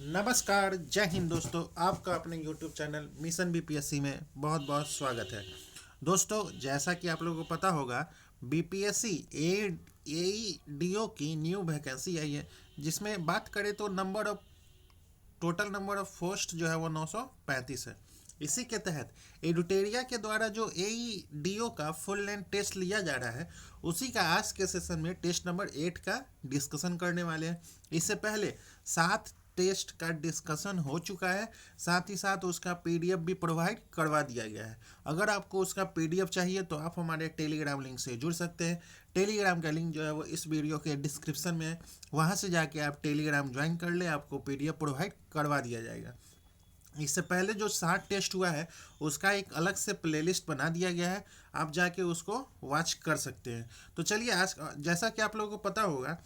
नमस्कार, जय हिंद दोस्तों। आपका अपने YouTube चैनल मिशन बीपीएससी में बहुत बहुत स्वागत है। दोस्तों, जैसा कि आप लोगों को पता होगा, बीपीएससी एईडीओ की न्यू वैकेंसी आई है, जिसमें बात करें तो टोटल नंबर ऑफ पोस्ट जो है वो 935 है। इसी के तहत एडुटेरिया के द्वारा जो एईडीओ का फुल लेंथ टेस्ट लिया जा रहा है, उसी का आज के सेशन में टेस्ट नंबर 8 का डिस्कशन करने वाले हैं। इससे पहले 7 टेस्ट का डिस्कशन हो चुका है, साथ ही साथ उसका पीडीएफ भी प्रोवाइड करवा दिया गया है। अगर आपको उसका पीडीएफ चाहिए तो आप हमारे टेलीग्राम लिंक से जुड़ सकते हैं। टेलीग्राम का लिंक जो है वो इस वीडियो के डिस्क्रिप्शन में है, वहाँ से जाके आप टेलीग्राम ज्वाइन कर ले, आपको पीडीएफ प्रोवाइड करवा दिया जाएगा। इससे पहले जो 7 टेस्ट हुआ है उसका एक अलग से प्लेलिस्ट बना दिया गया है, आप जाके उसको वॉच कर सकते हैं। तो चलिए, आज जैसा कि आप लोगों को पता होगा,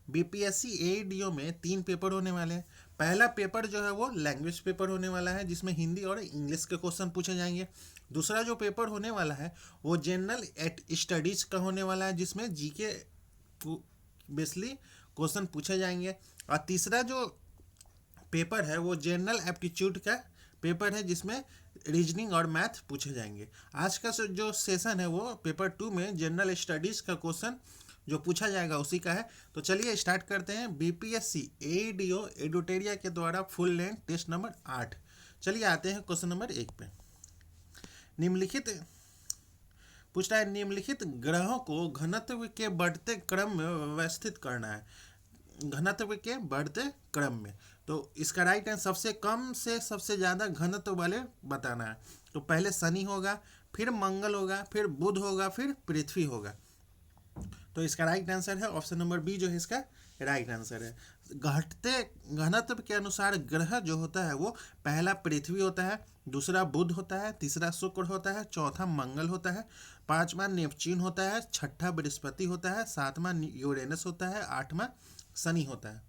बीपीएससी एईडीओ में 3 पेपर होने वाले हैं। पहला पेपर जो है वो लैंग्वेज पेपर होने वाला है, जिसमें हिंदी और इंग्लिश के क्वेश्चन पूछे जाएंगे। दूसरा जो पेपर होने वाला है वो जनरल स्टडीज का होने वाला है, जिसमें जीके बेसली क्वेश्चन पूछे जाएंगे। और तीसरा जो पेपर है वो जनरल एप्टीट्यूड का पेपर है, जिसमें रीजनिंग और मैथ पूछे जाएंगे। आज का जो सेशन है वो पेपर 2 में जनरल स्टडीज़ का क्वेश्चन जो पूछा जाएगा उसी का है। तो चलिए स्टार्ट करते हैं। बीपीएससी एईडीओ एडुटेरिया के द्वारा फुल लेंथ टेस्ट नंबर 8। चलिए आते हैं क्वेश्चन नंबर 1 पे। निम्नलिखित पूछ रहा है, निम्नलिखित ग्रहों को घनत्व के बढ़ते क्रम में व्यवस्थित करना है। घनत्व के बढ़ते क्रम में, तो इसका राइट आंसर सबसे कम से सबसे ज़्यादा घनत्व वाले बताना है। तो पहले शनि होगा, फिर मंगल होगा, फिर बुध होगा, फिर पृथ्वी होगा। तो इसका राइट आंसर है ऑप्शन नंबर बी, जो है इसका राइट आंसर है। घटते घनत्व के अनुसार ग्रह जो होता है वो पहला पृथ्वी होता है, दूसरा बुध होता है, तीसरा शुक्र होता है, चौथा मंगल होता है, पांचवा नेपच्यून होता है, छठा बृहस्पति होता है, सातवां यूरेनस होता है, आठवां शनि होता है।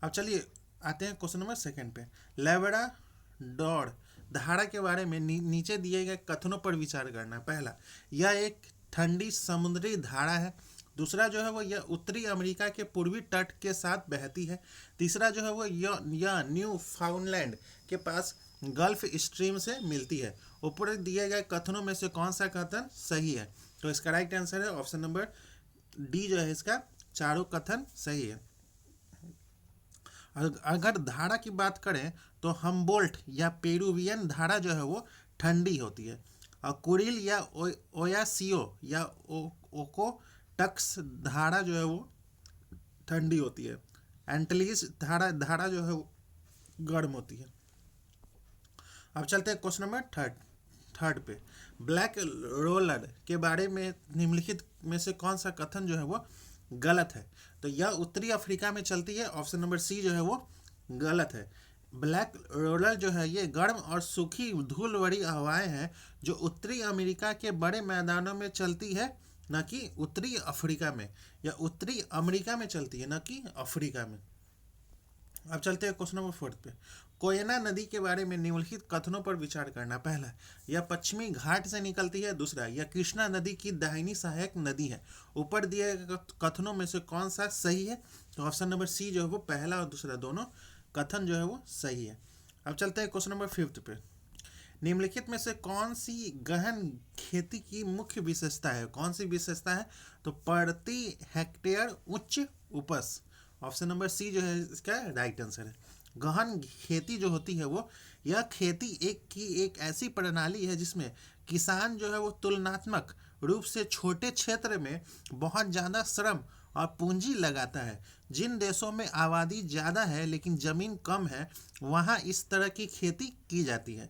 अब चलिए आते हैं क्वेश्चन नंबर 2 पे। लेब्राडोर धारा के बारे में नीचे दिए गए कथनों पर विचार करना। पहला, यह एक ठंडी समुद्री धारा है। दूसरा जो है वो यह उत्तरी अमेरिका के पूर्वी तट के साथ बहती है। तीसरा जो है वो यह न्यू फाउंडलैंड के पास गल्फ स्ट्रीम से मिलती है। ऊपर दिए गए कथनों में से कौन सा कथन सही है? तो इसका राइट आंसर है ऑप्शन नंबर डी, जो है इसका चारों कथन सही है। अगर धारा की बात करें तो हम्बोल्ट या पेरुवियन धारा जो है वो ठंडी होती है, और कुरिल या ओयासियो या ओकोटक्स धारा जो है वो ठंडी होती है। एंटलीज धारा जो है वो गर्म होती है। अब चलते हैं क्वेश्चन नंबर थर्ड पे। ब्लैक रोलर के बारे में निम्नलिखित में से कौन सा कथन जो है वो गलत है? तो यह उत्तरी अफ्रीका में चलती है, ऑप्शन नंबर सी जो है वो गलत है। ब्लैक रोलर जो है ये गर्म और सूखी धूल भरी हवाएं हैं जो उत्तरी अमेरिका के बड़े मैदानों में चलती है, न कि उत्तरी अफ्रीका में। या उत्तरी अमेरिका में चलती है, न कि अफ्रीका में। अब चलते हैं क्वेश्चन नंबर 4 पे। कोयना नदी के बारे में निम्नलिखित कथनों पर विचार करना। पहला, यह पश्चिमी घाट से निकलती है। दूसरा, यह कृष्णा नदी की दाहिनी सहायक नदी है। ऊपर दिए कथनों में से कौन सा सही है? तो ऑप्शन नंबर सी जो है वो पहला और दूसरा दोनों कथन जो है वो सही है। अब चलते हैं क्वेश्चन नंबर 5 पे। निम्नलिखित में से कौन सी गहन खेती की मुख्य विशेषता है? कौन सी विशेषता है? तो प्रति हेक्टेयर उच्च उपज। ऑप्शन नंबर सी जो है इसका राइट आंसर है। गहन खेती जो होती है वो यह खेती एक ऐसी प्रणाली है जिसमें किसान जो है वो तुलनात्मक रूप से छोटे क्षेत्र में बहुत ज़्यादा श्रम और पूंजी लगाता है। जिन देशों में आबादी ज़्यादा है लेकिन ज़मीन कम है, वहाँ इस तरह की खेती की जाती है।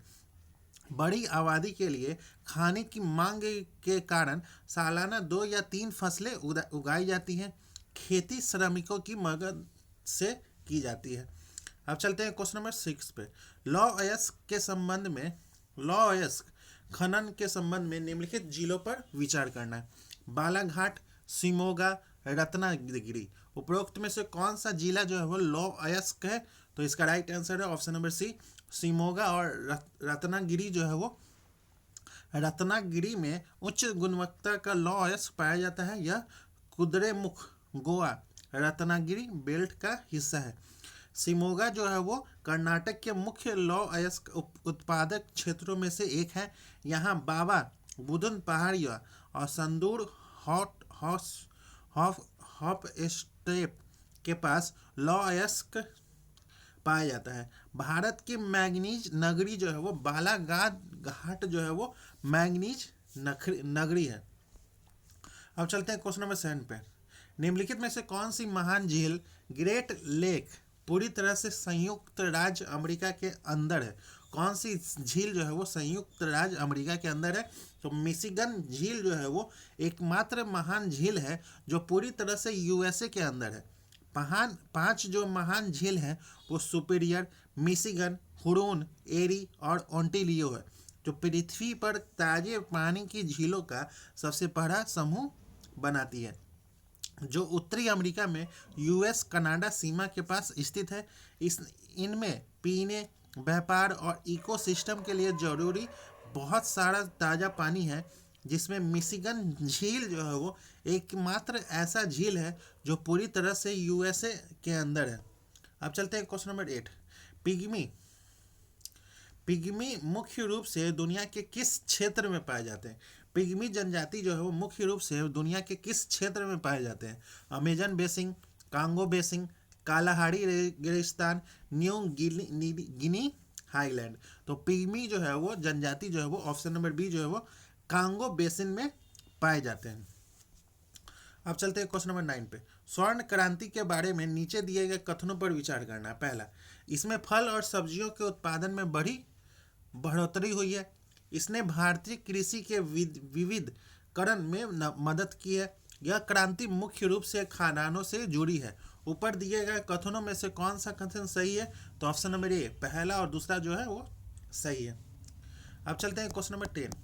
बड़ी आबादी के लिए खाने की मांग के कारण सालाना 2 या 3 फसलें उगाई जाती हैं। खेती श्रमिकों की मदद से की जाती है। अब चलते हैं क्वेश्चन नंबर 6 पे। लॉ अयस्क के संबंध में लॉ अयस्क खनन के संबंध में निम्नलिखित जिलों पर विचार करना है। बालाघाट, शिमोगा, रत्नागिरी। उपरोक्त में से कौन सा जिला जो है वो लॉ अयस्क है? तो इसका राइट आंसर है ऑप्शन नंबर सी, शिमोगा और रत्नागिरी जो है वो। रत्नागिरी में उच्च गुणवत्ता का लॉ अयस्क पाया जाता है। यह कुद्रेमुख गोवा रत्नागिरी बेल्ट का हिस्सा है। शिमोगा जो है वो कर्नाटक के मुख्य लौह अयस्क उत्पादक क्षेत्रों में से एक है। यहाँ बाबा बुदन पहाड़िया और संदूर हॉट हॉस हॉफ हॉप स्टेप के पास लौह अयस्क पाया जाता है। भारत की मैंगनीज नगरी जो है वो बालाघाट घाट जो है वो मैंगनीज नगरी है। अब चलते हैं क्वेश्चन नंबर 7 पे। निम्नलिखित में से कौन सी महान झील ग्रेट लेक पूरी तरह से संयुक्त राज्य अमेरिका के अंदर है? कौन सी झील जो है वो संयुक्त राज्य अमेरिका के अंदर है? तो मिशिगन झील जो है वो एकमात्र महान झील है जो पूरी तरह से यूएसए के अंदर है। पांच जो महान झील हैं वो सुपीरियर, मिशिगन, हुरोन, एरी और ओंटारियो है, जो पृथ्वी पर ताजे पानी की झीलों का सबसे बड़ा समूह बनाती है, जो उत्तरी अमेरिका में यूएस कनाडा सीमा के पास स्थित है। इनमें पीने, व्यापार और इकोसिस्टम के लिए जरूरी बहुत सारा ताज़ा पानी है, जिसमें मिशिगन झील जो है वो एकमात्र ऐसा झील है जो पूरी तरह से यूएसए के अंदर है। अब चलते हैं क्वेश्चन नंबर 8। पिग्मी पिग्मी मुख्य रूप से दुनिया के किस क्षेत्र में पाए जाते हैं? पिग्मी जनजाति जो है वो मुख्य रूप से दुनिया के किस क्षेत्र में पाए जाते हैं? Amazon basin, Congo basin, Kalahari रेगिस्तान, न्यू गिनी हाईलैंड। तो पिग्मी जो है वो जनजाति जो है वो ऑप्शन नंबर बी जो है वो कांगो बेसिन में पाए जाते हैं। अब चलते हैं क्वेश्चन नंबर 9 पे। स्वर्ण क्रांति के बारे में नीचे दिए गए कथनों पर विचार करना। पहला, इसमें फल और सब्जियों के उत्पादन में बड़ी बढ़ोतरी हुई है। इसने भारतीय कृषि के विविधीकरण में मदद की है। यह क्रांति मुख्य रूप से खाद्यान्नों से जुड़ी है। ऊपर दिए गए कथनों में से कौन सा कथन सही है? तो ऑप्शन नंबर ए पहला और दूसरा जो है वो सही है। अब चलते हैं क्वेश्चन नंबर 10।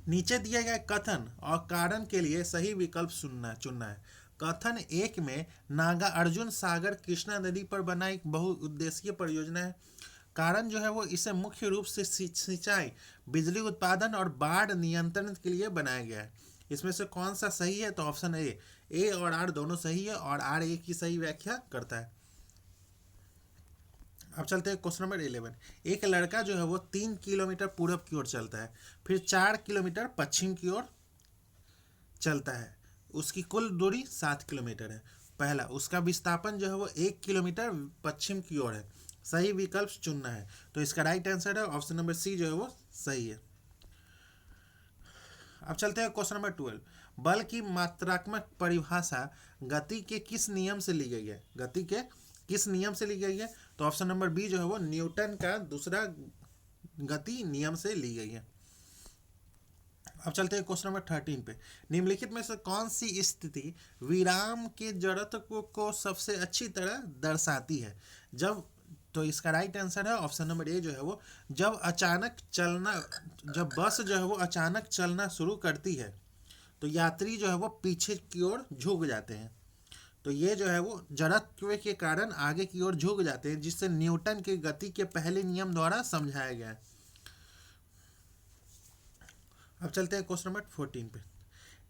नीचे दिए गए कथन और कारण के लिए सही विकल्प चुनना है। कथन 1 में नागा अर्जुन सागर कृष्णा नदी पर बना एक बहुउद्देशीय परियोजना है। कारण जो है वो इसे मुख्य रूप से सिंचाई, बिजली उत्पादन और बाढ़ नियंत्रण के लिए बनाया गया है। इसमें से कौन सा सही है? तो ऑप्शन ए और आर दोनों सही है और आर ए की सही व्याख्या करता है। अब चलते हैं क्वेश्चन नंबर 11। एक लड़का जो है वो 3 किलोमीटर पूरब की ओर चलता है, फिर 4 किलोमीटर पश्चिम की ओर चलता है। उसकी कुल दूरी 7 किलोमीटर है। पहला, उसका विस्थापन जो है वो 1 किलोमीटर पश्चिम की ओर है। सही विकल्प चुनना है। तो इसका राइट आंसर है ऑप्शन नंबर सी जो है वो सही है। अब चलते हैं क्वेश्चन नंबर 12। बल की मात्रात्मक परिभाषा गति के किस नियम से ली गई है? गति के किस नियम से ली गई है? तो ऑप्शन नंबर बी जो है वो न्यूटन का दूसरा गति नियम से ली गई है। अब चलते हैं क्वेश्चन नंबर 13 पे। निम्नलिखित में से कौन सी स्थिति विराम के जड़त्व को सबसे अच्छी तरह दर्शाती है? तो इसका राइट आंसर है ऑप्शन नंबर ए जो है वो जब बस जो है वो अचानक चलना शुरू करती है तो यात्री जो है वो पीछे की ओर झुक जाते हैं। तो ये जो है वो जड़त्व के कारण आगे की ओर झुक जाते हैं, जिससे न्यूटन के गति के पहले नियम द्वारा समझाया गया है। अब चलते हैं क्वेश्चन नंबर 14 पे।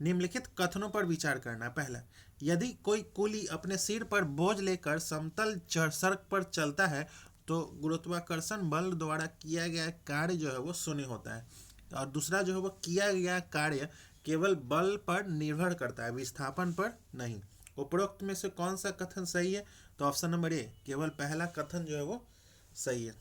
निम्नलिखित कथनों पर विचार करना। पहला, यदि कोई कुली अपने सिर पर बोझ लेकर समतल सड़क पर चलता है तो गुरुत्वाकर्षण बल द्वारा किया गया कार्य जो है वो शून्य होता है। और दूसरा जो है वो किया गया कार्य केवल बल पर निर्भर करता है, विस्थापन पर नहीं। उपरोक्त में से कौन सा कथन सही है? तो ऑप्शन नंबर ए केवल पहला कथन जो है वो सही है।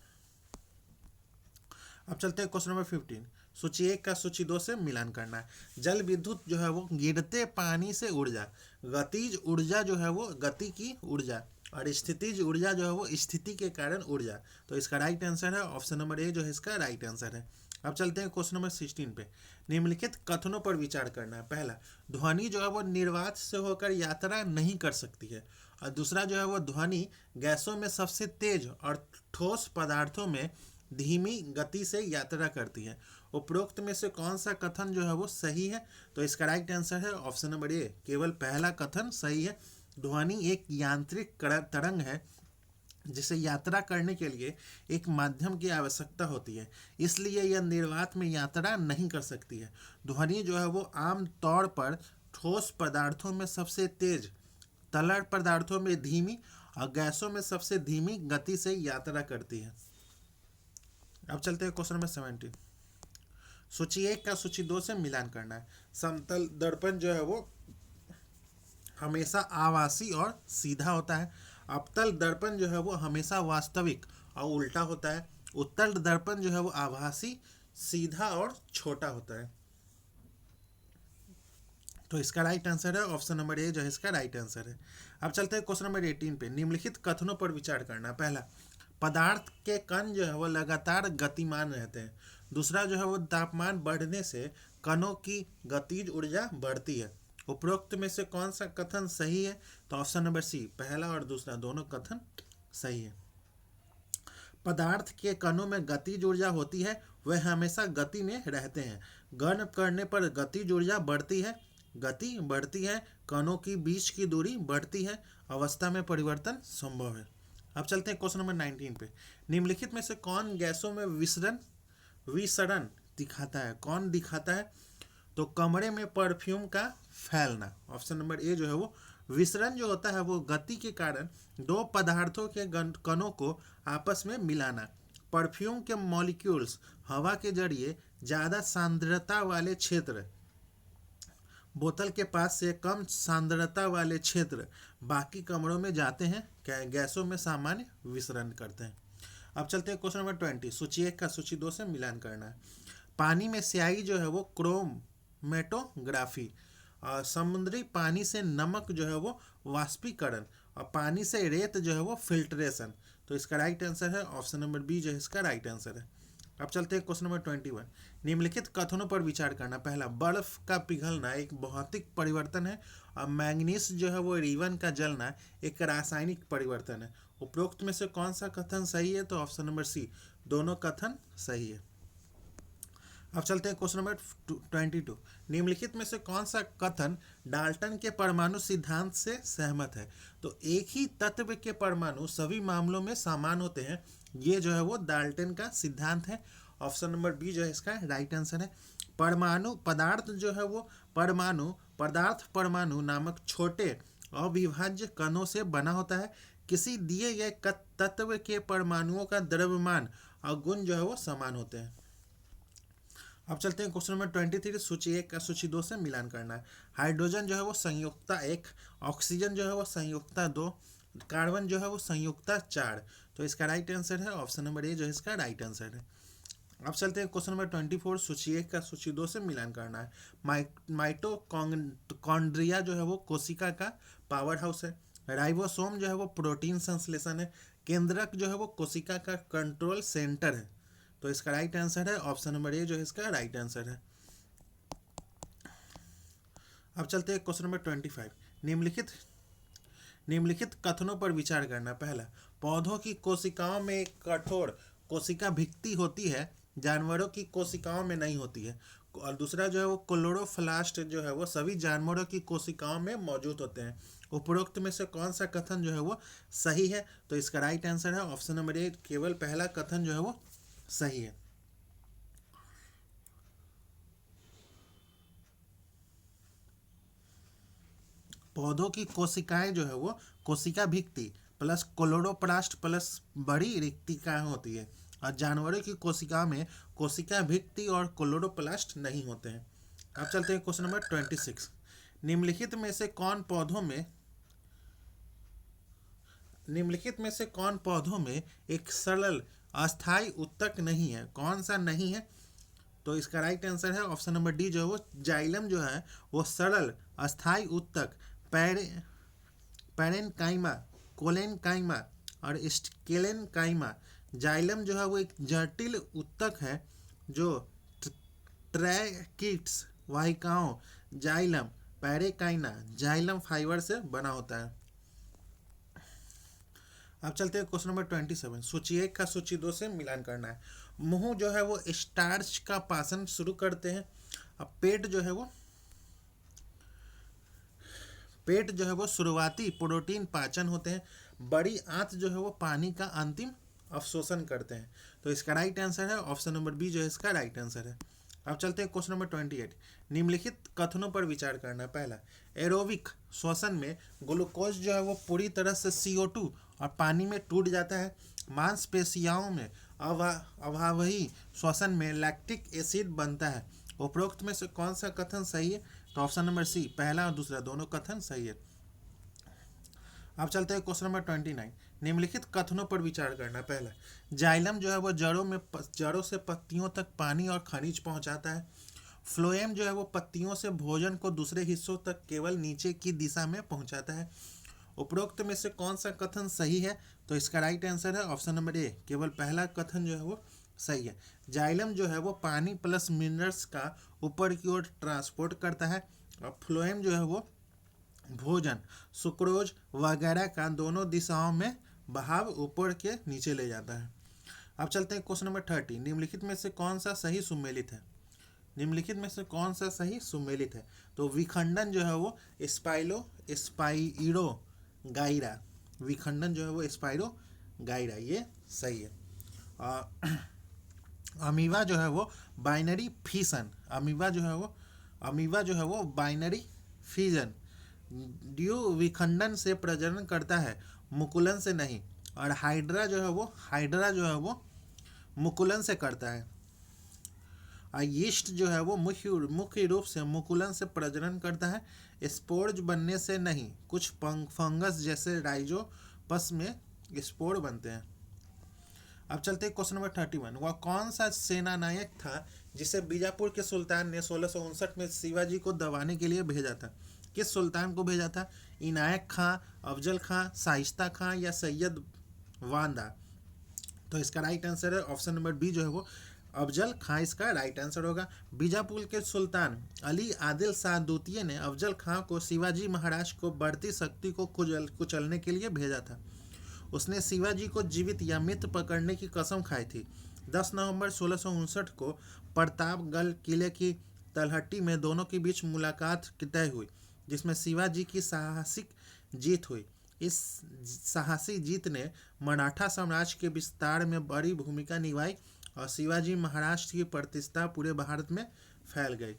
अब चलते हैं क्वेश्चन नंबर 15। सूची 1 का सूची 2 से मिलान करना है। जल विद्युत जो है वो गिरते पानी से ऊर्जा, गतिज ऊर्जा जो है वो गति की ऊर्जा, और स्थितिज ऊर्जा जो है वो स्थिति के कारण ऊर्जा। तो इसका राइट आंसर है ऑप्शन नंबर ए जो है इसका राइट आंसर है। अब चलते हैं क्वेश्चन नंबर 16 पे। निम्नलिखित कथनों पर विचार करना है। पहला, ध्वनि जो है वो निर्वात से होकर यात्रा नहीं कर सकती है। और दूसरा जो है वो ध्वनि गैसों में सबसे तेज और ठोस पदार्थों में धीमी गति से यात्रा करती है। उपरोक्त में से कौन सा कथन जो है वो सही है? तो इसका राइट आंसर है ऑप्शन नंबर ए केवल पहला कथन सही है। ध्वनि एक यांत्रिक तरंग है जिसे यात्रा करने के लिए एक माध्यम की आवश्यकता होती है, इसलिए यह निर्वात में यात्रा नहीं कर सकती है। ध्वनि जो है वो आम तौर पर ठोस पदार्थों में सबसे तेज, तरल पदार्थों में धीमी और गैसों में सबसे धीमी गति से यात्रा करती है। अब चलते हैं क्वेश्चन नंबर 70। सूची 1 का सूची 2 से मिलान करना है। समतल दर्पण जो है वो हमेशा आभासी और सीधा होता है। अवतल दर्पण जो है वो हमेशा वास्तविक और उल्टा होता है। उत्तल दर्पण जो है वो आभासी, सीधा और छोटा होता है। तो इसका राइट आंसर है ऑप्शन नंबर ए जो है इसका राइट आंसर है। अब चलते हैं क्वेश्चन नंबर 18 पे। निम्नलिखित कथनों पर विचार करना। पहला, पदार्थ के कण जो है वो लगातार गतिमान रहते हैं। दूसरा जो है वो तापमान बढ़ने से कणों की गतिज ऊर्जा बढ़ती है। उपरोक्त में से कौन सा कथन सही है? तो ऑप्शन नंबर सी, पहला और दूसरा दोनों कथन सही है। पदार्थ के कणों में गतिज ऊर्जा होती है, वह हमेशा गति में रहते हैं। गर्म करने पर गतिज ऊर्जा बढ़ती है, गति बढ़ती है, कणों की बीच की दूरी बढ़ती है, अवस्था में परिवर्तन संभव है। अब चलते हैं क्वेश्चन नंबर 19 पे। निम्नलिखित में से कौन गैसों में विसरण दिखाता है? कौन दिखाता है? तो कमरे में परफ्यूम का फैलना। ऑप्शन नंबर ए जो है वो विसरण जो होता है वो गति के कारण दो पदार्थों के कणों को आपस में मिलाना। परफ्यूम के मॉलिक्यूल्स हवा के जरिए ज़्यादा सांद्रता वाले क्षेत्र, बोतल के पास से कम सांद्रता वाले क्षेत्र बाकी कमरों में जाते हैं, गैसों में सामान्य विसरण करते हैं। अब चलते हैं क्वेश्चन नंबर 20। सूची 1 का सूची 2 से मिलान करना है। पानी में स्याही जो है वो क्रोमेटोग्राफी, और समुद्री पानी से नमक जो है वो वाष्पीकरण, और पानी से रेत जो है वो फिल्ट्रेशन। तो इसका राइट आंसर है ऑप्शन नंबर बी जो है इसका राइट आंसर है। अब चलते हैं क्वेश्चन नंबर 21। निम्नलिखित कथनों पर विचार करना। पहला, बर्फ का पिघलना एक भौतिक परिवर्तन है, और मैग्नीज जो है वो रिबन का जलना एक रासायनिक परिवर्तन है। उपरोक्त में से कौन सा कथन सही है? तो ऑप्शन नंबर सी, दोनों कथन सही है। अब चलते हैं क्वेश्चन नंबर 22। निम्नलिखित में से कौन सा कथन डाल्टन के परमाणु सिद्धांत से सहमत है? तो एक ही तत्व के परमाणु सभी मामलों में समान होते हैं, ये जो है वो डाल्टन का सिद्धांत है। ऑप्शन नंबर बी जो है इसका राइट आंसर है। परमाणु पदार्थ जो है वो परमाणु नामक छोटे अविभाज्य कणों से बना होता है। किसी दिए गए तत्व के परमाणुओं का द्रव्यमान और गुण जो है वो समान होते हैं। अब चलते हैं क्वेश्चन नंबर 23। सूची 1 का सूची 2 से मिलान करना है। हाइड्रोजन जो है वो संयुक्ता 1, ऑक्सीजन जो है वो संयुक्ता 2, कार्बन जो है वो संयुक्ता 4। तो इसका राइट आंसर है ऑप्शन नंबर ए जो है इसका राइट आंसर है। अब चलते हैं क्वेश्चन नंबर 24। सूची 1 का सूची 2 से मिलान करना है। माइटोकॉन्ड्रिया जो है वो कोशिका का पावर हाउस है। राइबोसोम जो है वो प्रोटीन संश्लेषण है। केंद्रक जो है वो कोशिका का कंट्रोल सेंटर है। तो इसका राइट आंसर है ऑप्शन नंबर ए जो है इसका राइट आंसर है। अब चलते हैं क्वेश्चन नंबर 25। निम्नलिखित कथनों पर विचार करना। पहला, पौधों की कोशिकाओं में एक कठोर कोशिका भित्ति होती है, जानवरों की कोशिकाओं में नहीं होती है। और दूसरा जो है वो क्लोरोप्लास्ट जो है वो सभी जानवरों की कोशिकाओं में मौजूद होते हैं। उपरोक्त में से कौन सा कथन जो है वो सही है? तो इसका राइट आंसर है ऑप्शन नंबर ए, केवल पहला कथन जो है वो सही है। पौधों की कोशिकाएं जो है वो कोशिका भित्ति प्लस क्लोरोप्लास्ट प्लस बड़ी रिक्तिकाएं होती है, और जानवरों की कोशिका में कोशिका भित्ति और क्लोरोप्लास्ट नहीं होते हैं। अब चलते हैं क्वेश्चन नंबर 26। निम्नलिखित में से कौन पौधों में एक सरल अस्थायी उत्तक नहीं है? कौन सा नहीं है? तो इसका राइट आंसर है ऑप्शन नंबर डी जो है वो जाइलम जो है वो सरल अस्थायी उत्तक पैरेनकाइमा, कोलेनकाइमा और स्केलेनकाइमा। जाइलम जो है वो एक जटिल उत्तक है जो ट्रैकिड्स वाहिकाओं जाइलम पैरेकाइना जाइलम फाइबर से बना होता है। अब चलते हैं क्वेश्चन नंबर 27। सूची 1 का सूची 2 से मिलान करना है। मुंह जो है वो स्टार्च का पाचन शुरू करते हैं। अब पेट जो है वो शुरुआती प्रोटीन पाचन होते हैं। बड़ी आंत जो है वो पानी का अंतिम अवशोषण करते हैं। तो इसका राइट आंसर है ऑप्शन नंबर बी जो है इसका राइट आंसर है। अब चलते हैं क्वेश्चन नंबर 28। निम्नलिखित कथनों पर विचार करना। पहला, एरोबिक श्वसन में ग्लूकोज जो है वो पूरी तरह से CO2 और पानी में टूट जाता है। मांसपेशियों में अभावही श्वसन में लैक्टिक एसिड बनता है। उपरोक्त में से कौन सा कथन सही है? तो ऑप्शन नंबर सी, पहला और दूसरा दोनों कथन सही है। अब चलते हैं क्वेश्चन नंबर 29। निम्नलिखित कथनों पर विचार करना। पहला, जाइलम जो है वो जड़ों से पत्तियों तक पानी और खनिज पहुंचाता है। फ्लोएम जो है वो पत्तियों से भोजन को दूसरे हिस्सों तक केवल नीचे की दिशा में पहुंचाता है। उपरोक्त में से कौन सा कथन सही है? तो इसका राइट आंसर है ऑप्शन नंबर ए, केवल पहला कथन जो है वो सही है। जाइलम जो है वो पानी प्लस मिनरल्स का ऊपर की ओर ट्रांसपोर्ट करता है और फ्लोएम जो है वो भोजन, सुक्रोज वगैरह का दोनों दिशाओं में बहाव ऊपर के नीचे ले जाता है। अब चलते हैं क्वेश्चन नंबर 30। निम्नलिखित में से कौन सा सही सुमेलित है? निम्नलिखित में से कौन सा सही सुमेलित है? तो विखंडन जो है वो स्पाइरो गाइरा, विखंडन जो है वो स्पाइरो गाइरा, ये सही है। और अमीबा जो है वो बाइनरी फिशन, अमीबा जो है वो बाइनरी फिजन ड्यू विखंडन से प्रजनन करता है, मुकुलन से नहीं। और हाइड्रा जो है वो मुकुलन से करता है। और यीस्ट जो है वो मुख्य रूप से मुकुलन से प्रजनन करता है, स्पोर्ज बनने से नहीं। कुछ फंगस जैसे राइजोपस में स्पोर बनते हैं। अब चलते हैं क्वेश्चन नंबर 31। वह कौन सा सेना नायक था जिसे बीजापुर के सुल्तान ने 1659 में शिवाजी को दबाने के लिए भेजा था? किस सुल्तान को भेजा था? इनायत खां, अफजल खां, शाइस्ता खां या सैयद वांदा? तो इसका राइट आंसर है ऑप्शन नंबर बी, जो है वो अफजल खां इसका राइट आंसर होगा। बीजापुर के सुल्तान अली आदिल शाह द्वितीय ने अफजल खां को शिवाजी महाराज को बढ़ती शक्ति को कुचलने के लिए भेजा था। उसने शिवाजी को जीवित या मृत पकड़ने की कसम खाई थी। 10 नवंबर 1659 को प्रतापगढ़ किले की तलहटी में दोनों के बीच मुलाकात तय हुई, जिसमें शिवाजी की साहसिक जीत हुई। इस साहसी जीत ने मराठा साम्राज्य के विस्तार में बड़ी भूमिका निभाई और शिवाजी महाराज की प्रतिष्ठा पूरे भारत में फैल गई।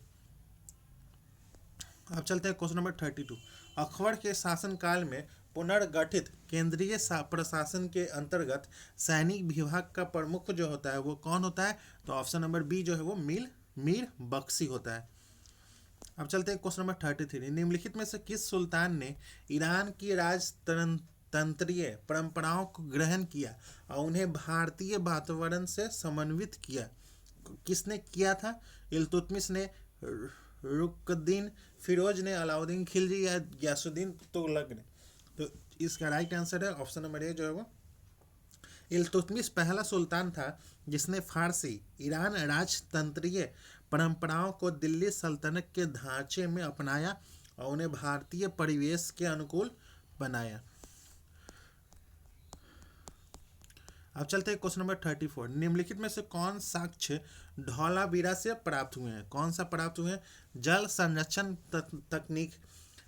अब चलते हैं क्वेश्चन नंबर 32। अकबर के शासनकाल में पुनर्गठित केंद्रीय प्रशासन के अंतर्गत सैनिक विभाग का प्रमुख जो होता है वो कौन होता है? तो ऑप्शन नंबर बी जो है वो मीर बख्शी होता है। अब चलते हैं क्वेश्चन नंबर 33। निम्नलिखित में से किस सुल्तान ने ईरान की राजतंत्रीय परंपराओं को ग्रहण किया और उन्हें भारतीय वातावरण से समन्वित किया? किसने किया था? इल्तुतमिश ने, रुकनुद्दीन फिरोज ने, अलाउद्दीन खिलजी या गयासुद्दीन तुगलक ने? तो इसका राइट आंसर है ऑप्शन नंबर ए, जो है वो इल्तुतमिश पहला सुल्तान था जिसने फारसी ईरान राजतंत्रीय परंपराओं को दिल्ली सल्तनत के ढांचे में अपनाया और उन्हें भारतीय परिवेश के अनुकूल बनाया। अब चलते हैं क्वेश्चन नंबर 34। निम्नलिखित में से कौन साक्ष्य धौलावीरा से प्राप्त हुए हैं? कौन सा प्राप्त हुए हैं? जल संरक्षण तकनीक।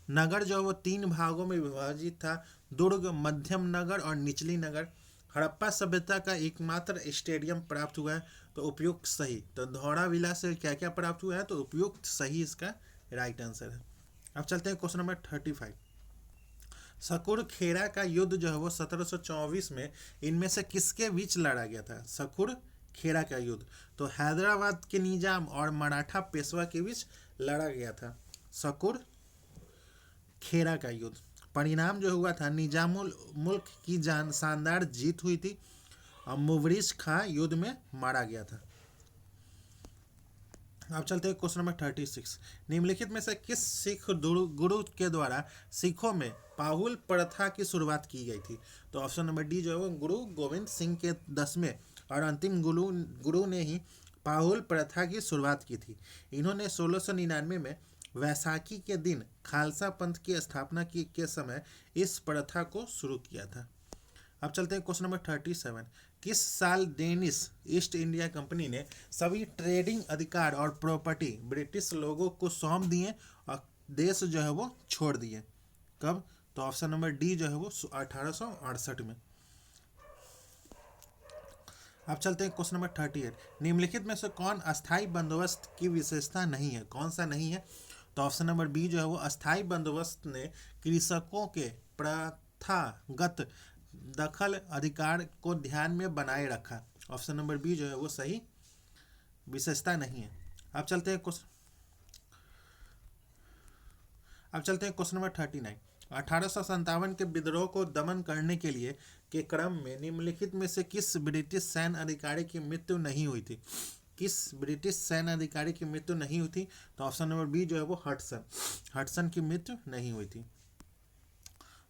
नगर जो वो 3 भागों में विभाजित था, दुर्ग, मध्यम नगर और निचली नगर। हड़प्पा सभ्यता का एकमात्र स्टेडियम प्राप्त हुआ है, तो उपयुक्त सही। तो धौलावीरा से क्या क्या प्राप्त हुआ है? तो उपयुक्त सही इसका राइट आंसर है। अब चलते हैं क्वेश्चन नंबर 35। सकुर खेरा का युद्ध जो है वो 1724 में इनमें से किसके बीच लड़ा गया था? सकुर खेरा का युद्ध तो हैदराबाद के निजाम और मराठा पेशवा के बीच लड़ा गया था। सकुर खेरा का युद्ध परिणाम जो हुआ था, निजामुल मुल्क की शानदार जीत हुई थी और मुवरिज खां युद्ध में मारा गया था। अब चलते हैं क्वेश्चन नंबर 36। निम्नलिखित में से किस सिख गुरु के द्वारा सिखों में पाहुल प्रथा की शुरुआत की गई थी? तो ऑप्शन नंबर डी जो है वो गुरु गोविंद सिंह के 10वें और अंतिम गुरु ने ही पाहुल प्रथा की शुरुआत की थी। इन्होंने 1699 में वैसाखी के दिन खालसा पंथ की स्थापना के समय इस प्रथा को शुरू किया था। अब चलते हैं क्वेश्चन नंबर 37। किस साल डेनिश ईस्ट इंडिया कंपनी ने सभी ट्रेडिंग अधिकार और प्रॉपर्टी ब्रिटिश लोगों को सौंप दिए और देश जो है वो छोड़ दिए? कब? तो ऑप्शन नंबर डी जो है वो 1868 में। अब चलते हैं क्वेश्चन नंबर 38। निम्नलिखित में से कौन अस्थाई बंदोबस्त की विशेषता नहीं है? कौन सा नहीं है? तो ऑप्शन नंबर बी जो है वो अस्थाई बंदोबस्त ने कृषकों के प्रथागत दखल अधिकार को ध्यान में बनाए रखा। ऑप्शन नंबर बी जो है वो सही विशेषता नहीं है। अब चलते हैं क्वेश्चन नंबर 39। 1857 के विद्रोह को दमन करने के लिए के क्रम में निम्नलिखित में से किस ब्रिटिश सैन्य अधिकारी की मृत्यु नहीं हुई थी? किस ब्रिटिश सैन्य अधिकारी की मृत्यु नहीं हुई थी? तो ऑप्शन नंबर बी जो है वो हडसन की मृत्यु नहीं हुई थी।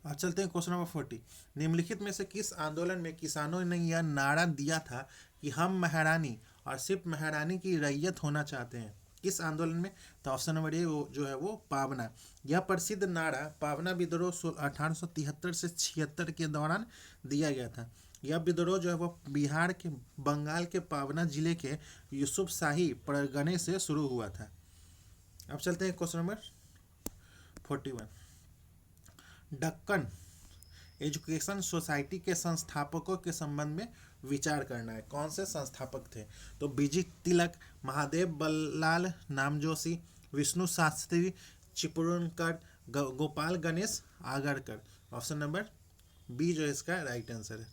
अब चलते हैं क्वेश्चन नंबर 40। निम्नलिखित में से किस आंदोलन में किसानों ने यह नारा दिया था कि हम महारानी और सिर्फ महारानी की रैयत होना चाहते हैं? किस आंदोलन में? तो ऑप्शन नंबर ए जो है वो पावना। यह प्रसिद्ध नारा पावना विद्रोह 1873 से 76 के दौरान दिया गया था। यह विद्रोह जो है वो बिहार के बंगाल के पावना जिले के यूसुफ शाही परगने से शुरू हुआ था। अब चलते हैं question number 41। Deccan education society के संस्थापकों के संबंध में विचार करना है। कौन से संस्थापक थे? तो B G Tilak, Mahadev Ballal Namjoshi, Vishnu Shastri Chiplunkar, Gopal Ganesh Agarkar. Option number B जो है इसका राइट आंसर है।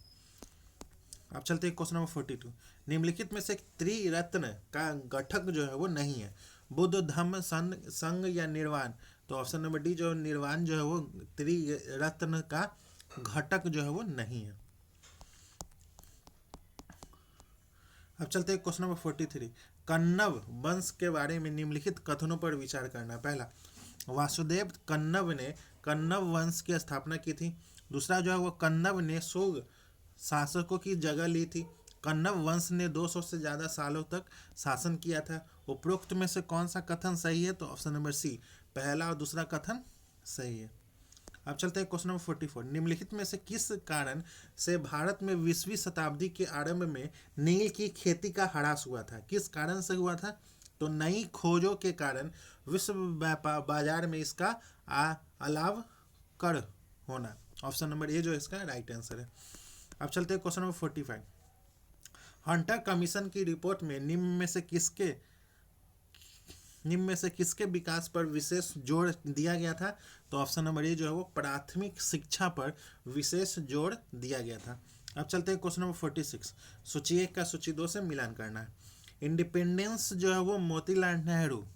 अब चलते हैं क्वेश्चन नंबर 42। निम्नलिखित में से त्रिरत्न का घटक जो है वो नहीं है। बुद्ध, धम्म, संघ या निर्वाण? तो ऑप्शन नंबर डी जो निर्वाण जो है वो त्रिरत्न का घटक जो है वो नहीं है। अब चलते हैं क्वेश्चन नंबर 43। कन्नव वंश के बारे में निम्नलिखित कथनों पर विचार करना। पहला, वासुदेव कन्नव ने कन्नव वंश की स्थापना की थी। दूसरा जो है वो कन्नव ने शोग शासकों की जगह ली थी। कन्नव वंश ने 200 से ज़्यादा सालों तक शासन किया था। उपरोक्त में से कौन सा कथन सही है? तो ऑप्शन नंबर सी, पहला और दूसरा कथन सही है। अब चलते हैं क्वेश्चन नंबर 44। निम्नलिखित में से किस कारण से भारत में 20वीं शताब्दी के आरंभ में नील की खेती का ह्रास हुआ था? किस कारण से हुआ था? तो नई खोजों के कारण विश्व बाजार में इसका अलाव कर होना। ऑप्शन नंबर ए जो है इसका राइट आंसर है। अब चलते हैं क्वेश्चन नंबर 45। हंटर कमीशन की रिपोर्ट में निम्न में से किसके विकास पर विशेष जोर दिया गया था? तो ऑप्शन नंबर ए जो है वो प्राथमिक शिक्षा पर विशेष जोर दिया गया था। अब चलते हैं क्वेश्चन नंबर 46। सूची 1 का सूची 2 से मिलान करना है। इंडिपेंडेंस जो है वो मोतीलाल नेहरू,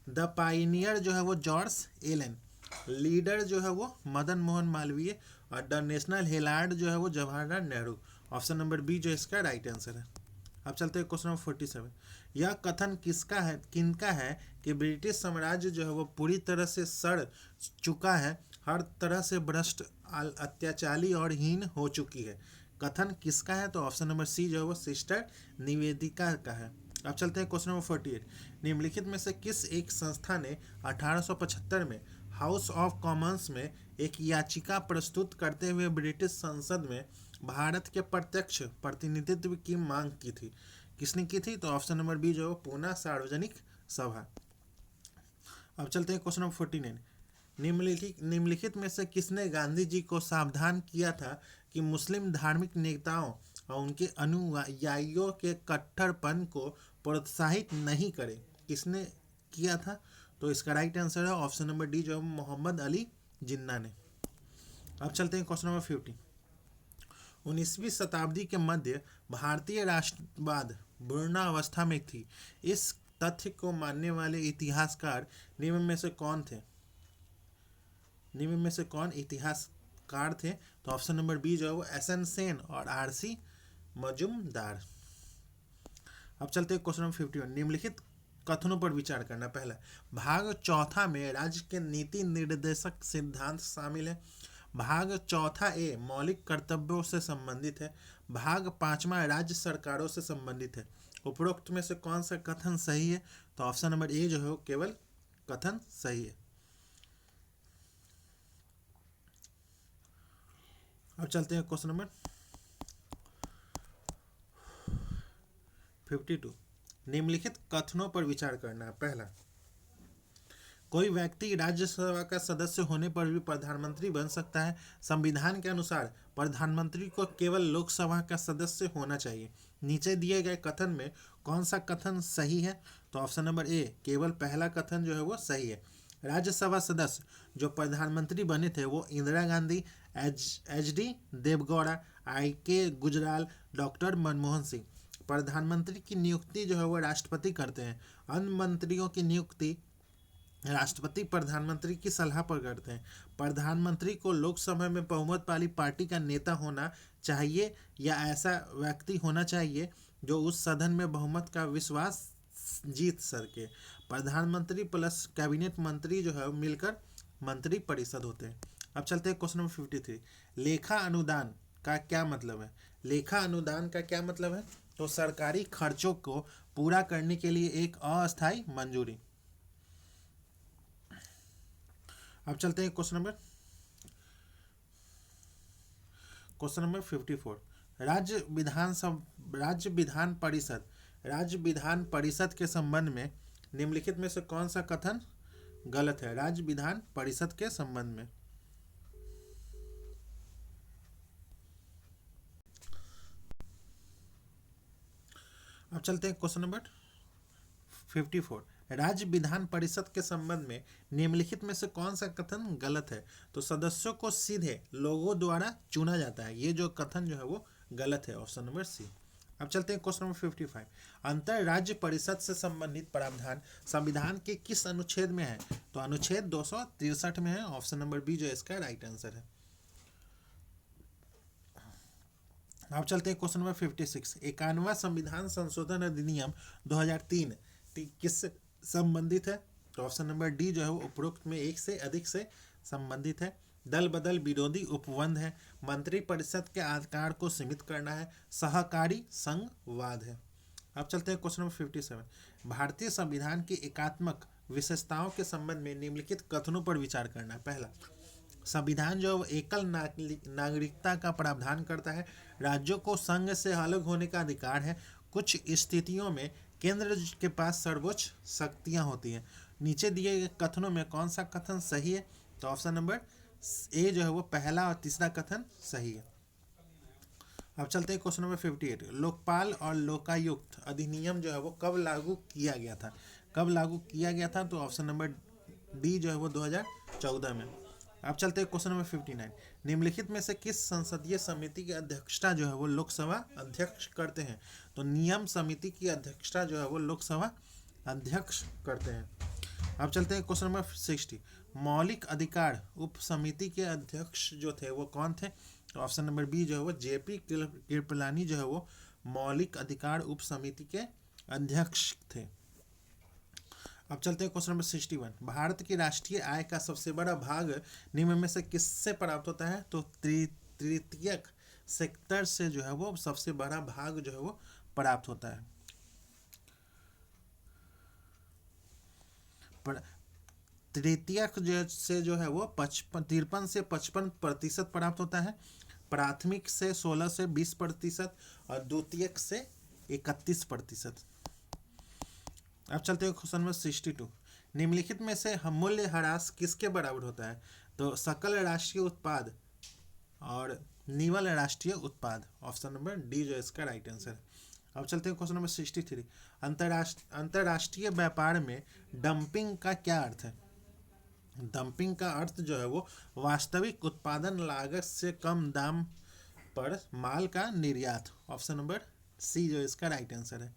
द पाइनियर जो है वो जॉर्ज एलन, लीडर जो है वो मदन मोहन मालवीय और द नेशनल हेराल्ड जो है वो Jawaharlal Nehru. Option number B जो इसका राइट आंसर है। अब चलते हैं क्वेश्चन नंबर 47। यह कथन किनका है कि ब्रिटिश साम्राज्य जो है वो पूरी तरह से सड़ चुका है, हर तरह से भ्रष्ट, अत्याचारी और हीन हो चुकी है? कथन किसका है? तो ऑप्शन नंबर सी जो है वो सिस्टर निवेदिका का है। अब चलते हैं क्वेश्चन नंबर 48। निम्नलिखित में से किस एक संस्था ने 1875 में हाउस ऑफ कॉमन्स में एक याचिका प्रस्तुत करते हुए ब्रिटिश संसद में भारत के प्रत्यक्ष प्रतिनिधित्व की मांग की थी? किसने की थी? तो ऑप्शन नंबर बी जो पूना सार्वजनिक सभा। अब चलते हैं क्वेश्चन नंबर 49। निम्नलिखित में से किसने गांधी जी को सावधान किया था कि मुस्लिम धार्मिक नेताओं और उनके अनुयायियों के कट्टरपन को प्रोत्साहित नहीं करें? किसने किया था? तो इसका राइट आंसर है ऑप्शन नंबर डी जो मोहम्मद अली जिन्ना ने। अब चलते हैं क्वेश्चन नंबर 50। 19वीं शताब्दी के मध्य भारतीय राष्ट्रवाद पूर्णावस्था में थी। इस तथ्य को मानने वाले इतिहासकार निम्न में से कौन थे? निम्न में से कौन इतिहासकार थे? तो ऑप्शन नंबर बी जो है वो एसएन सेन और आरसी मजुमदार। अब चलते हैं क्वेश्चन नंबर 51। निम्नलिखित कथनों पर विचार करना। पहला, भाग चौथा में राज्य के नीति निर्देशक सिद्धांत शामिल है। भाग चौथा ए मौलिक कर्तव्यों से संबंधित है। भाग पांचवा राज्य सरकारों से संबंधित है। उपरोक्त में से कौन सा कथन सही है? तो ऑप्शन नंबर ए जो है वो केवल कथन सही है। अब चलते हैं क्वेश्चन नंबर 52। निम्नलिखित कथनों पर विचार करना है। पहला, कोई व्यक्ति राज्यसभा का सदस्य होने पर भी प्रधानमंत्री बन सकता है। संविधान के अनुसार प्रधानमंत्री को केवल लोकसभा का सदस्य होना चाहिए। नीचे दिए गए कथन में कौन सा कथन सही है? तो ऑप्शन नंबर ए, केवल पहला कथन जो है वो सही है। राज्यसभा सदस्य जो प्रधानमंत्री बने थे वो इंदिरा गांधी, एच डी देवगौड़ा, आई के गुजराल, डॉक्टर मनमोहन सिंह। प्रधानमंत्री की नियुक्ति जो है वो राष्ट्रपति करते हैं। अन्य मंत्रियों की नियुक्ति राष्ट्रपति प्रधानमंत्री की सलाह पर करते हैं। प्रधानमंत्री को लोकसभा में बहुमत वाली पार्टी का नेता होना चाहिए या ऐसा व्यक्ति होना चाहिए जो उस सदन में बहुमत का विश्वास जीत सके। प्रधानमंत्री प्लस कैबिनेट मंत्री जो है मिलकर मंत्री परिषद होते हैं। अब चलते हैं क्वेश्चन नंबर 53। लेखा अनुदान का क्या मतलब है? लेखा अनुदान का क्या मतलब है? तो सरकारी खर्चों को पूरा करने के लिए एक अस्थायी मंजूरी। अब चलते हैं क्वेश्चन नंबर 54। राज्य विधान परिषद के संबंध में निम्नलिखित में से कौन सा कथन गलत है? राज्य विधान परिषद के संबंध में। अब चलते हैं क्वेश्चन नंबर 54। राज्य विधान परिषद के संबंध में निम्नलिखित में से कौन सा कथन गलत है? तो सदस्यों को सीधे लोगों द्वारा चुना जाता है। ये जो कथन जो है वो गलत है, ऑप्शन नंबर सी। अब चलते हैं क्वेश्चन नंबर 55। अंतर राज्य परिषद से संबंधित प्रावधान संविधान के किस अनुच्छेद में है? तो अनुच्छेद 263 में है। ऑप्शन नंबर बी जो इसका राइट आंसर है। अब चलते हैं क्वेश्चन नंबर 56। 91वां संविधान संशोधन अधिनियम 2003 किससे संबंधित है? तो ऑप्शन नंबर डी जो है वो उपरोक्त में एक से अधिक से संबंधित है। दल बदल विरोधी उपबंध है, मंत्री परिषद के अधिकार को सीमित करना है, सहकारी संघवाद है। अब चलते हैं क्वेश्चन नंबर 57। भारतीय संविधान की एकात्मक विशेषताओं के संबंध में निम्नलिखित कथनों पर विचार करना है। पहला, संविधान जो एकल नागरिकता का प्रावधान करता है। राज्यों को संघ से अलग होने का अधिकार है। कुछ स्थितियों में केंद्र के पास सर्वोच्च शक्तियां होती हैं। नीचे दिए गए कथनों में कौन सा कथन सही है? तो ऑप्शन नंबर ए जो है वो पहला और तीसरा कथन सही है। अब चलते हैं क्वेश्चन नंबर 58। लोकपाल और लोकायुक्त अधिनियम जो है वो कब लागू किया गया था? कब लागू किया गया था? तो ऑप्शन नंबर डी जो है वो 2014 में। अब चलते हैं क्वेश्चन नंबर 59। निम्नलिखित में से किस संसदीय समिति की अध्यक्षता जो है वो लोकसभा अध्यक्ष करते हैं? तो नियम समिति की अध्यक्षता जो है वो लोकसभा अध्यक्ष करते हैं। अब चलते हैं क्वेश्चन नंबर 60। मौलिक अधिकार उप समिति के अध्यक्ष जो थे वो कौन थे? तो ऑप्शन नंबर बी जो है वो जेपी कृपलानी जो है वो मौलिक अधिकार उप समिति के अध्यक्ष थे। अब चलते हैं क्वेश्चन नंबर 61। भारत की राष्ट्रीय आय का सबसे बड़ा भाग निम्न में से किससे प्राप्त होता है? तो तृतीयक सेक्टर से जो है वो सबसे बड़ा भाग जो है वो प्राप्त होता है। तृतीयक से जो है वो 53 से 55% प्राप्त होता है। प्राथमिक से 16 से 20% और द्वितीयक से 31%। अब चलते हैं क्वेश्चन नंबर 62। निम्नलिखित में से मूल्य ह्रास किसके बराबर होता है? तो सकल राष्ट्रीय उत्पाद और निवल राष्ट्रीय उत्पाद। ऑप्शन नंबर डी जो इसका राइट आंसर है। अब चलते हैं क्वेश्चन नंबर 63। अंतरराष्ट्रीय व्यापार में डंपिंग का क्या अर्थ है? डंपिंग का अर्थ जो है वो वास्तविक उत्पादन लागत से कम दाम पर माल का निर्यात। ऑप्शन नंबर सी जो इसका राइट आंसर है।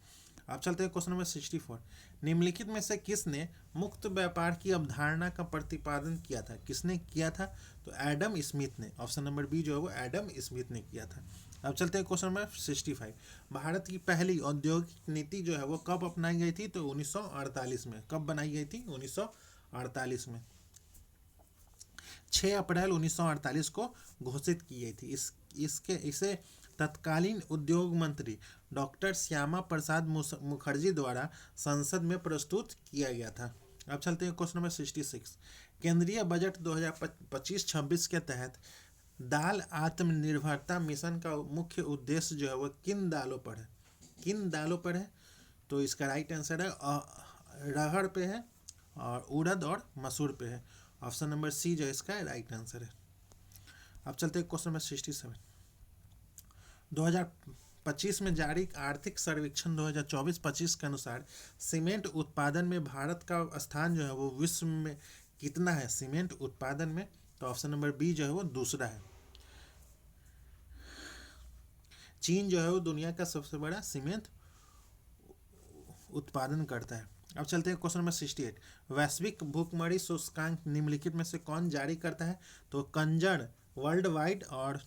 अब चलते हैं क्वेश्चन नंबर 64। निम्नलिखित में से किसने मुक्त व्यापार की अवधारणा का प्रतिपादन किया था? किसने किया था? तो एडम स्मिथ ने। ऑप्शन नंबर बी जो है वो एडम स्मिथ ने किया था। अब चलते हैं क्वेश्चन नंबर 65। भारत की पहली औद्योगिक नीति जो है वो कब अपनाई गई थी? तो 1948 में। कब बनाई गई थी? 1948 में। 6 अप्रैल 1948 को घोषित की गई थी। इसे तत्कालीन उद्योग मंत्री डॉक्टर श्यामा प्रसाद मुखर्जी द्वारा संसद में प्रस्तुत किया गया था। अब चलते हैं क्वेश्चन नंबर 66। केंद्रीय बजट 2025-26 के तहत दाल आत्मनिर्भरता मिशन का मुख्य उद्देश्य जो है वो किन दालों पर है? किन दालों पर है? तो इसका राइट आंसर है अरहर पे है और उड़द और मसूर पे है। ऑप्शन नंबर सी जो इसका राइट आंसर है। अब चलते हैं क्वेश्चन नंबर 67। 2025 में जारी आर्थिक सर्वेक्षण 2024-25 के अनुसार सीमेंट उत्पादन में भारत का स्थान जो है वो विश्व में कितना है सीमेंट उत्पादन में? तो ऑप्शन नंबर बी जो है वो दूसरा है। चीन जो है वो दुनिया का सबसे बड़ा सीमेंट उत्पादन करता है। अब चलते हैं क्वेश्चन नंबर 68। वैश्विक भूखमरी सूचकांक निम्नलिखित में से कौन जारी करता है? तो कंजन वर्ल्ड वाइड और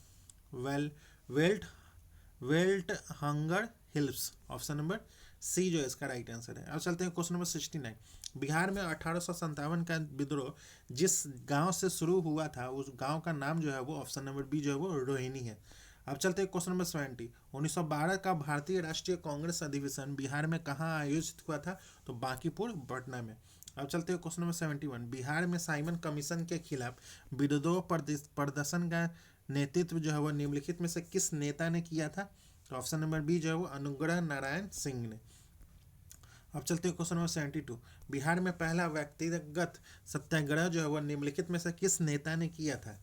वेल्ट वेल्ट हंगर हिल्स, ऑप्शन नंबर सी जो है इसका राइट आंसर है। अब चलते हैं क्वेश्चन नंबर 69। बिहार में 1857 का विद्रोह जिस गांव से शुरू हुआ था उस गांव का नाम जो है वो ऑप्शन नंबर बी जो है वो रोहिणी है। अब चलते हैं क्वेश्चन नंबर 70। 1912 का भारतीय राष्ट्रीय कांग्रेस अधिवेशन बिहार में कहाँ आयोजित हुआ था? तो बांकीपुर पटना में। अब चलते हैं क्वेश्चन नंबर 71। बिहार में साइमन कमीशन के खिलाफ विरोध प्रदर्शन का नेतृत्व जो है वो निम्नलिखित में से किस नेता ने किया था? तो ऑप्शन नंबर बी जो है वो अनुग्रह नारायण सिंह ने। अब चलते हैं क्वेश्चन नंबर 72। बिहार में पहला व्यक्तिगत सत्याग्रह जो है वो निम्नलिखित में से किस नेता ने किया था?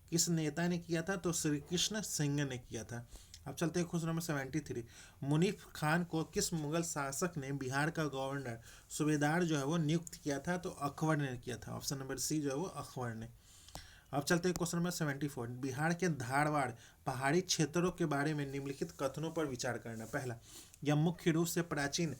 किस नेता ने किया था? तो श्री कृष्ण सिंह ने किया था। अब चलते हैं क्वेश्चन नंबर 73। मुनीफ खान को किस मुगल शासक ने बिहार का गवर्नर सूबेदार जो है वो नियुक्त किया था? तो अकबर ने किया था। ऑप्शन नंबर सी जो है वो अकबर ने। अब चलते हैं क्वेश्चन नंबर 74। बिहार के धारवाड़ पहाड़ी क्षेत्रों के बारे में निम्नलिखित कथनों पर विचार करना। पहला, यह मुख्य रूप से प्राचीन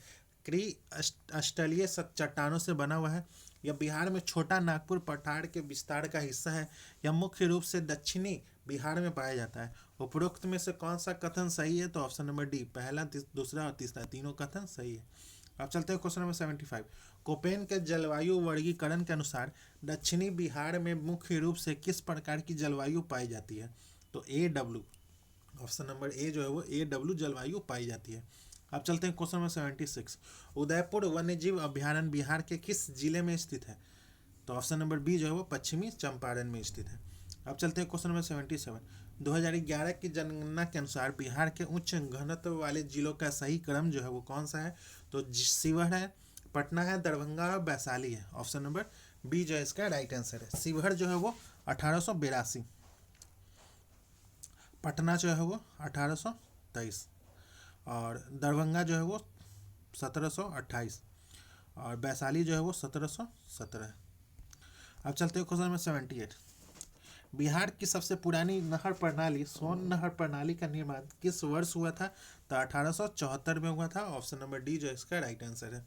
क्री-अष्टलीय चट्टानों से बना हुआ है। यह बिहार में छोटा नागपुर पठार के विस्तार का हिस्सा है। यह मुख्य रूप से दक्षिणी बिहार में पाया जाता है। उपरोक्त में से कौन सा कथन सही है? तो ऑप्शन नंबर डी, पहला दूसरा और तीसरा तीनों कथन सही है। अब चलते हैं क्वेश्चन नंबर 75। कोपेन के जलवायु वर्गीकरण के अनुसार दक्षिणी बिहार में मुख्य रूप से किस प्रकार की जलवायु पाई जाती है? तो AW, ऑप्शन नंबर ए जो है वो AW जलवायु पाई जाती है। अब चलते हैं क्वेश्चन नंबर 76। उदयपुर वन्यजीव अभ्यारण्य बिहार के किस जिले में स्थित है? तो ऑप्शन नंबर बी जो है वो पश्चिमी चंपारण में स्थित है। अब चलते हैं क्वेश्चन नंबर 77। 2011 की जनगणना के अनुसार बिहार के उच्च घनत्व वाले जिलों का सही क्रम जो है वो कौन सा है? तो शिवहर है, पटना है, दरभंगा और वैशाली है। ऑप्शन नंबर बी जो है इसका राइट आंसर है। शिवहर जो है वो 1882, पटना जो है वो 1823 और दरभंगा जो है वो 1728 और वैशाली जो है वो 1717। अब चलते हैं क्वेश्चन नंबर 78। बिहार की सबसे पुरानी नहर प्रणाली सोन नहर प्रणाली का निर्माण किस वर्ष हुआ था? तो 1874 में हुआ था। ऑप्शन नंबर डी जो इसका राइट आंसर है।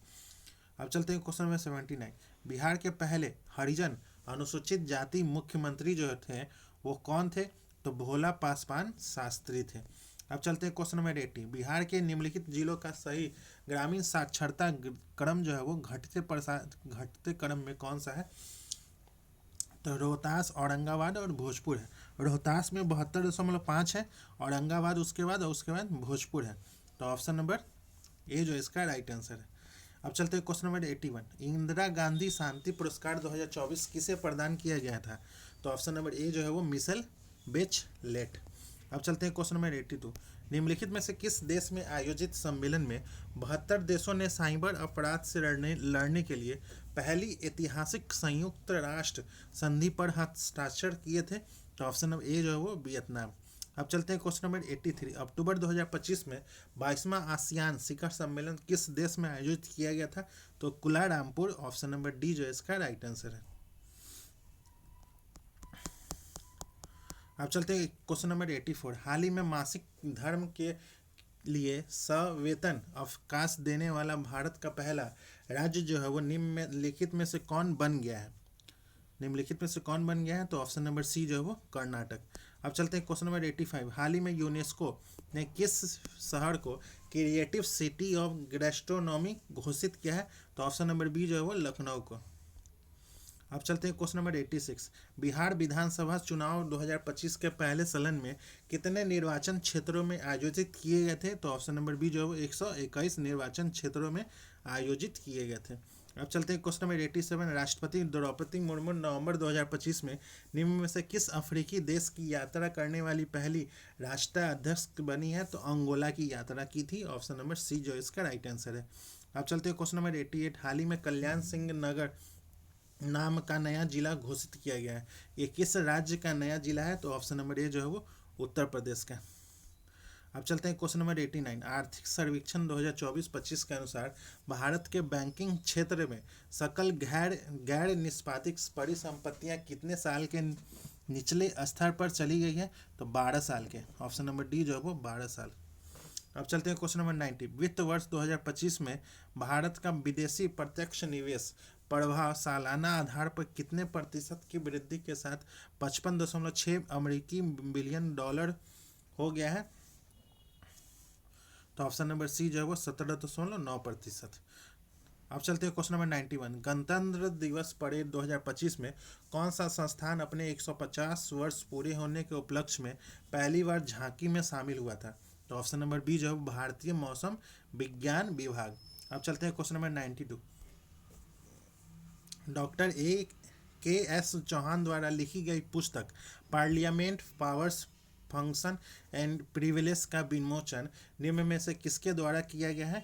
अब चलते हैं क्वेश्चन नंबर 79। बिहार के पहले हरिजन अनुसूचित जाति मुख्यमंत्री जो थे वो कौन थे? तो भोला पासवान शास्त्री थे। अब चलते हैं क्वेश्चन नंबर 80। बिहार के निम्नलिखित जिलों का सही ग्रामीण साक्षरता क्रम जो है वो घटते क्रम में कौन सा है? तो रोहतास, औरंगाबाद और भोजपुर है। रोहतास में 72.5 है, औरंगाबाद उसके बाद और उसके बाद भोजपुर है। तो ऑप्शन नंबर ए जो इसका राइट आंसर है। अब चलते हैं क्वेश्चन नंबर 81। इंदिरा गांधी शांति पुरस्कार 2024 किसे प्रदान किया गया था? तो ऑप्शन नंबर ए जो है वो मिशेल बेचलेट। अब चलते हैं क्वेश्चन नंबर 82। निम्नलिखित में से किस देश में आयोजित सम्मेलन में 72 देशों ने साइबर अपराध से लड़ने के लिए पहली ऐतिहासिक संयुक्त राष्ट्र संधि पर हस्ताक्षर किए थे? तो ऑप्शन नंबर ए जो है वो वियतनाम। अब चलते हैं क्वेश्चन नंबर 83। अक्टूबर 2025 में 22वां आसियान शिखर सम्मेलन किस देश में आयोजित किया गया था? तो कुलालमपुर। ऑप्शन नंबर डी जो है इसका राइट आंसर है। अब चलते हैं क्वेश्चन नंबर 84। हाल ही में मासिक धर्म के लिए सवेतन अवकाश देने वाला भारत का पहला राज्य जो है वो निम्नलिखित में से कौन बन गया है? निम्नलिखित में से कौन बन गया है? तो ऑप्शन नंबर सी जो है वो कर्नाटक। अब चलते हैं क्वेश्चन नंबर 85। हाल ही में यूनेस्को ने किस शहर को क्रिएटिव सिटी ऑफ गैस्ट्रोनॉमी घोषित किया है? तो ऑप्शन नंबर बी जो है वो लखनऊ को। अब चलते हैं क्वेश्चन नंबर 86। बिहार विधानसभा चुनाव 2025 के पहले सलन में कितने निर्वाचन क्षेत्रों में आयोजित किए गए थे? तो ऑप्शन नंबर बी जो है वो 121 निर्वाचन क्षेत्रों में आयोजित किए गए थे। अब चलते हैं क्वेश्चन नंबर 87। राष्ट्रपति द्रौपदी मुर्मू नवंबर 2025 में निम्न में से किस अफ्रीकी देश की यात्रा करने वाली पहली राष्ट्राध्यक्ष बनी है? तो अंगोला की यात्रा की थी। ऑप्शन नंबर सी जो इसका राइट आंसर है। अब चलते हैं क्वेश्चन नंबर 88। हाल ही में कल्याण सिंह नगर नाम का नया जिला घोषित किया गया है। ये किस राज्य का नया जिला है? तो ऑप्शन नंबर ए जो है वो उत्तर प्रदेश का। अब चलते हैं क्वेश्चन नंबर 89। आर्थिक सर्वेक्षण 2024-25 के अनुसार भारत के बैंकिंग क्षेत्र में सकल गैर गैर निष्पादित परिसंपत्तियां कितने साल के निचले स्तर पर चली गई है? तो 12 साल के। ऑप्शन नंबर डी जो है वो 12 साल। अब चलते हैं क्वेश्चन नंबर 90। वित्त वर्ष 2025 में भारत का विदेशी प्रत्यक्ष निवेश प्रवाह सालाना आधार पर कितने प्रतिशत की वृद्धि के साथ 55.6 अमेरिकी बिलियन डॉलर हो गया है? तो ऑप्शन नंबर सी जो है वो 17.9%। अब चलते हैं क्वेश्चन नंबर 91। गणतंत्र दिवस परेड 2025 में कौन सा संस्थान अपने 150 वर्ष पूरे होने के उपलक्ष्य में पहली बार झांकी में शामिल हुआ था? तो ऑप्शन नंबर बी जो है भारतीय मौसम विज्ञान विभाग। अब चलते हैं क्वेश्चन नंबर 92। डॉक्टर के एस चौहान द्वारा लिखी गई पुस्तक parliament powers function and privilege का विमोचन निम्न में से किसके द्वारा किया गया है?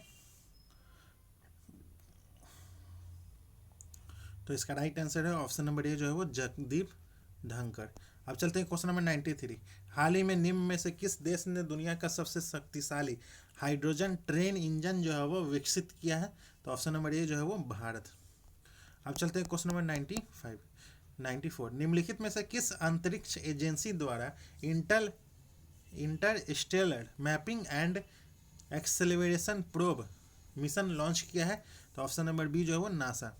तो इसका राइट आंसर है ऑप्शन नंबर ए जो है वो जगदीप धनखड़। अब चलते हैं क्वेश्चन नंबर 93। हाल ही में निम्न में से किस देश ने दुनिया का सबसे शक्तिशाली हाइड्रोजन ट्रेन इंजन जो है वो विकसित किया है? तो ऑप्शन नंबर ए जो है वो भारत। अब चलते हैं क्वेश्चन नंबर 94। निम्नलिखित में से किस अंतरिक्ष एजेंसी द्वारा Interstellar mapping and acceleration probe mission launch किया है? तो ऑप्शन नंबर बी जो है वो नासा।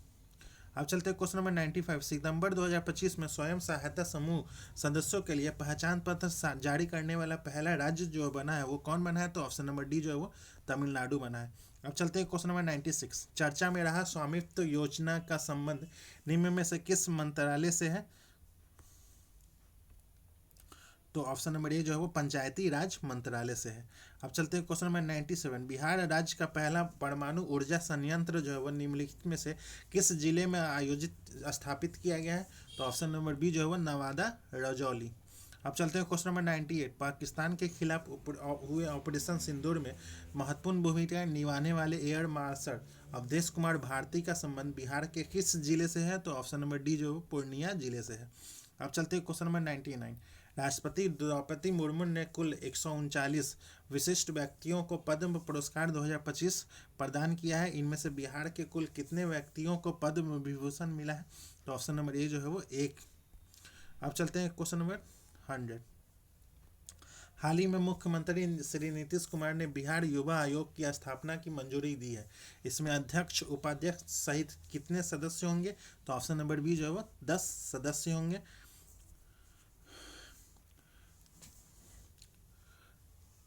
अब चलते हैं क्वेश्चन नंबर 95। सितंबर 2025 में स्वयं सहायता समूह सदस्यों के लिए पहचान पत्र जारी करने वाला पहला राज्य जो बना है वो कौन बना है? तो ऑप्शन नंबर डी जो है वो तमिलनाडु बना है। अब चलते हैं क्वेश्चन नंबर 96। चर्चा में रहा स्वामित्व योजना का संबंध निम्न में से किस मंत्रालय से है? तो ऑप्शन नंबर ए जो है वो पंचायती राज मंत्रालय से है। अब चलते हैं क्वेश्चन नंबर 97। बिहार राज्य का पहला परमाणु ऊर्जा संयंत्र जो है वो निम्नलिखित में से किस जिले में आयोजित स्थापित किया गया है? तो ऑप्शन नंबर बी जो है वो नवादा रजौली। अब चलते हैं क्वेश्चन नंबर 98। पाकिस्तान के खिलाफ हुए ऑपरेशन सिंदूर में महत्वपूर्ण भूमिका निभाने वाले एयर मार्शल अवधेश कुमार भारती का संबंध बिहार के किस जिले से है? तो ऑप्शन नंबर डी जो पूर्णिया जिले से है। अब चलते हैं क्वेश्चन नंबर 99। राष्ट्रपति द्रौपदी मुर्मू ने कुल 139 विशिष्ट व्यक्तियों को पद्म पुरस्कार 2025 प्रदान किया है। इनमें से बिहार के कुल कितने व्यक्तियों को पद्म विभूषण मिला है? तो ऑप्शन नंबर ए जो है वो 1। अब चलते हैं क्वेश्चन नंबर 100। हाल ही में मुख्यमंत्री श्री नीतीश कुमार ने बिहार युवा आयोग की स्थापना की मंजूरी दी है। इसमें अध्यक्ष उपाध्यक्ष सहित कितने सदस्य होंगे? तो ऑप्शन नंबर बी जो है वो 10 सदस्य होंगे।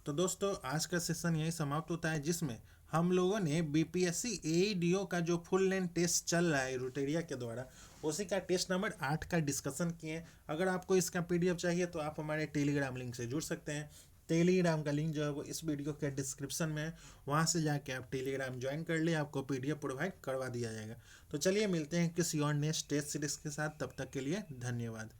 तो दोस्तों आज का सेशन यही समाप्त होता है, जिसमें हम लोगों ने बीपीएससी एईडीओ का जो फुल लेंथ टेस्ट चल रहा है रुटेरिया के द्वारा उसी का टेस्ट नंबर 8 का डिस्कशन किए। अगर आपको इसका पीडीएफ चाहिए तो आप हमारे टेलीग्राम लिंक से जुड़ सकते हैं। टेलीग्राम का लिंक जो है वो इस वीडियो के डिस्क्रिप्शन में है, वहाँ से जाके आप टेलीग्राम ज्वाइन कर ले, आपको पीडीएफ प्रोवाइड करवा दिया जाएगा। तो चलिए मिलते हैं किसी और नेक्स्ट टेस्ट सीरीज के साथ, तब तक के लिए धन्यवाद।